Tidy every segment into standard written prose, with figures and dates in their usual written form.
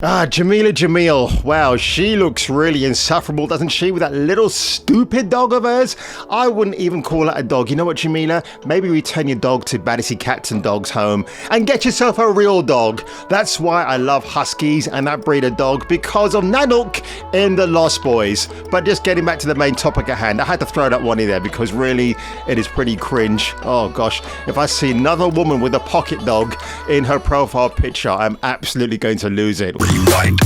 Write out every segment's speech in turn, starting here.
Jameela Jamill. Wow, she looks really insufferable, doesn't she, with that little stupid dog of hers? I wouldn't even call it a dog. You know what, Jameela? Maybe return your dog to Battersea Cats and Dogs home and get yourself a real dog. That's why I love Huskies and that breed of dog, because of Nanook in The Lost Boys. But just getting back to the main topic at hand, I had to throw that one in there because really it is pretty cringe. Oh gosh, if I see another woman with a pocket dog in her profile picture, I'm absolutely going to lose it. Rewind.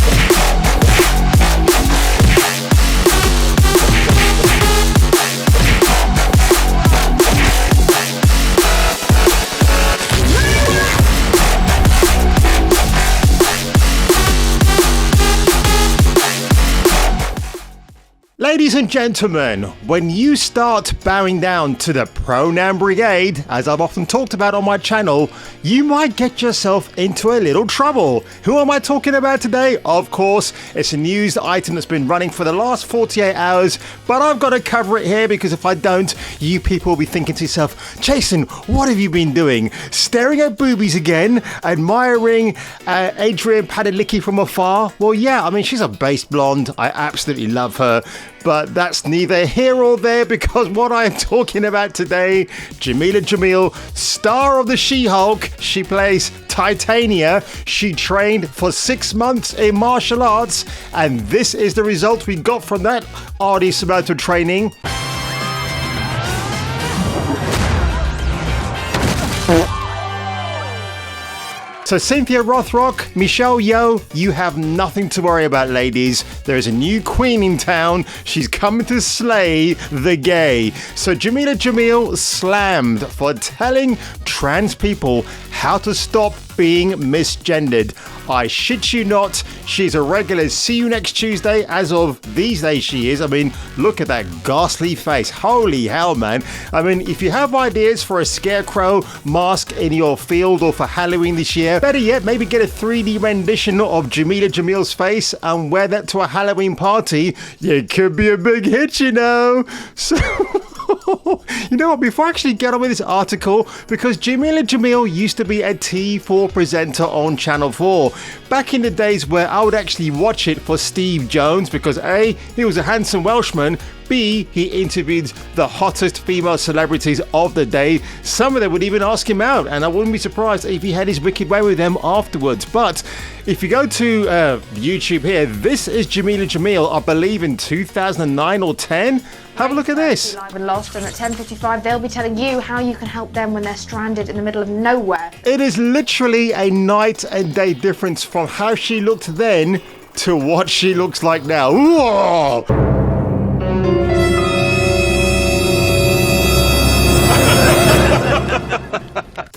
Ladies and gentlemen, when you start bowing down to the Pronoun Brigade, as I've often talked about on my channel, you might get yourself into a little trouble. Who am I talking about today? Of course, it's a news item that's been running for the last 48 hours, but I've got to cover it here because if I don't, you people will be thinking to yourself, Jason, what have you been doing? Staring at boobies again? Admiring Adrian Padalecki from afar? Well, yeah, I mean, she's a base blonde. I absolutely love her. But that's neither here or there, because what I'm talking about today, Jameela Jamill, star of the She-Hulk, she plays Titania. She trained for 6 months in martial arts, and this is the result we got from that arduous amount of training. So Cynthia Rothrock, Michelle Yeoh, you have nothing to worry about, ladies. There is a new queen in town. She's coming to slay the gay. So Jameela Jamill slammed for telling trans people how to stop being misgendered. I shit you not, she's a regular See You Next Tuesday. As of these days she is. I mean, look at that ghastly face. Holy hell, man. I mean, if you have ideas for a scarecrow mask in your field or for Halloween this year, better yet, maybe get a 3D rendition of Jameela Jamill's face and wear that to a Halloween party. It could be a big hit, you know. So... you know what, before I actually get on with this article, because Jameela Jamill used to be a T4 presenter on Channel 4 back in the days where I would actually watch it for Steve Jones, because A, he was a handsome Welshman, B, he interviewed the hottest female celebrities of the day. Some of them would even ask him out, and I wouldn't be surprised if he had his wicked way with them afterwards. But if you go to YouTube here, this is Jameela Jamill, I believe in 2009 or 10. Have a look at this. Live and Lost, and at 10:55 they'll be telling you how you can help them when they're stranded in the middle of nowhere. It is literally a night and day difference from how she looked then to what she looks like now. Whoa!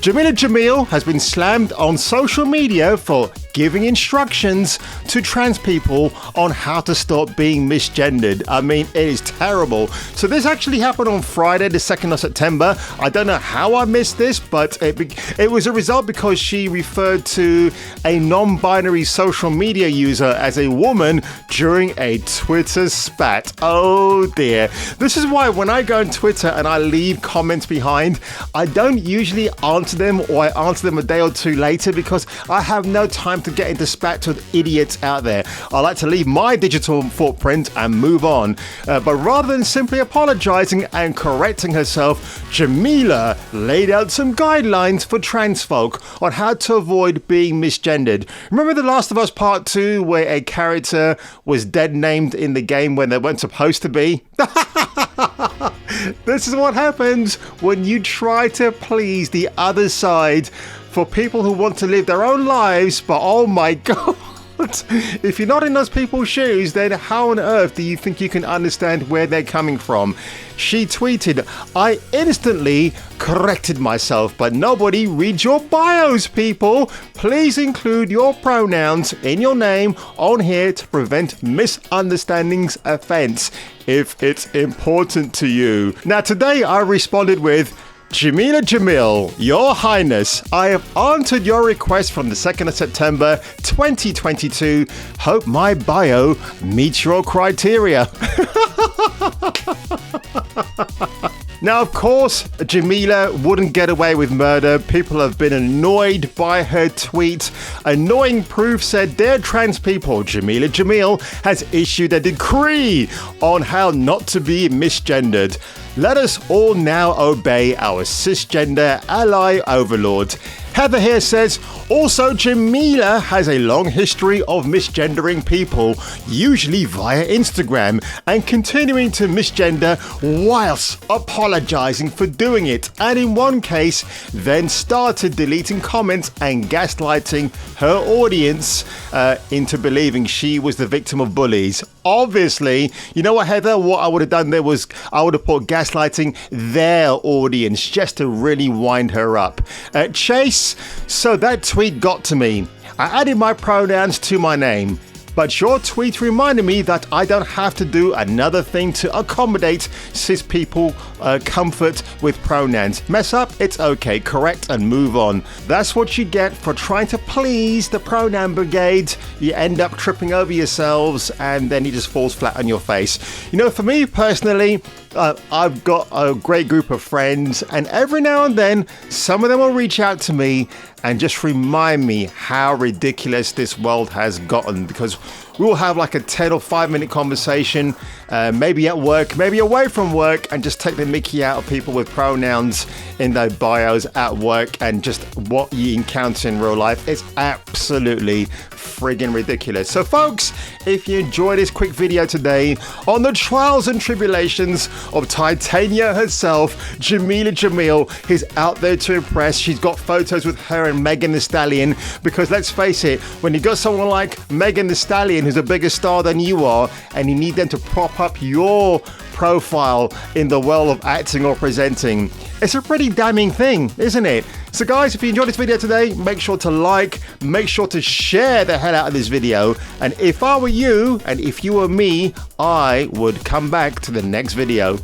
Jameela Jamill has been slammed on social media for giving instructions to trans people on how to stop being misgendered. I mean, it is terrible. So this actually happened on Friday, the 2nd of September. I don't know how I missed this, but it was a result because she referred to a non-binary social media user as a woman during a Twitter spat. Oh dear. This is why when I go on Twitter and I leave comments behind, I don't usually answer them, or I answer them a day or two later, because I have no time to get into spats with idiots out there. I like to leave my digital footprint and move on. But rather than simply apologizing and correcting herself, Jameela laid out some guidelines for trans folk on how to avoid being misgendered. Remember The Last of Us Part 2, where a character was dead named in the game when they weren't supposed to be? This is what happens when you try to please the other side for people who want to live their own lives, but oh my god, if you're not in those people's shoes, then how on earth do you think you can understand where they're coming from? She tweeted, I instantly corrected myself, but nobody reads your bios, people. Please include your pronouns in your name on here to prevent misunderstandings offense, if it's important to you. Now today I responded with, Jameela Jamill, Your Highness, I have answered your request from the 2nd of September 2022. Hope my bio meets your criteria. Now, of course, Jameela wouldn't get away with murder. People have been annoyed by her tweet. Annoying Proof said dear trans people, Jameela Jamill has issued a decree on how not to be misgendered. Let us all now obey our cisgender ally overlord. Heather here says, also Jameela has a long history of misgendering people, usually via Instagram, and continuing to misgender whilst apologizing for doing it, and in one case, then started deleting comments and gaslighting her audience into believing she was the victim of bullies. Obviously, you know what, Heather? What I would have done there was I would have put gaslighting their audience just to really wind her up. Chase, so that tweet got to me. I added my pronouns to my name, but your tweet reminded me that I don't have to do another thing to accommodate cis people comfort with pronouns. Mess up, it's okay, correct and move on. That's what you get for trying to please the pronoun brigade. You end up tripping over yourselves and then it just falls flat on your face. You know, for me personally, I've got a great group of friends, and every now and then some of them will reach out to me and just remind me how ridiculous this world has gotten, because we'll have like a 10 or 5 minute conversation, maybe at work, maybe away from work, and just take the mickey out of people with pronouns in their bios at work, and just what you encounter in real life. It's absolutely friggin' ridiculous. So folks, if you enjoyed this quick video today on the trials and tribulations of Titania herself, Jameela Jamill is out there to impress. She's got photos with her and Megan Thee Stallion, because let's face it, when you got someone like Megan Thee Stallion who's a bigger star than you are, and you need them to prop up your profile in the world of acting or presenting, it's a pretty damning thing, isn't it? So guys, if you enjoyed this video today, make sure to like, make sure to share the hell out of this video, and if I were you, and if you were me, I would come back to the next video.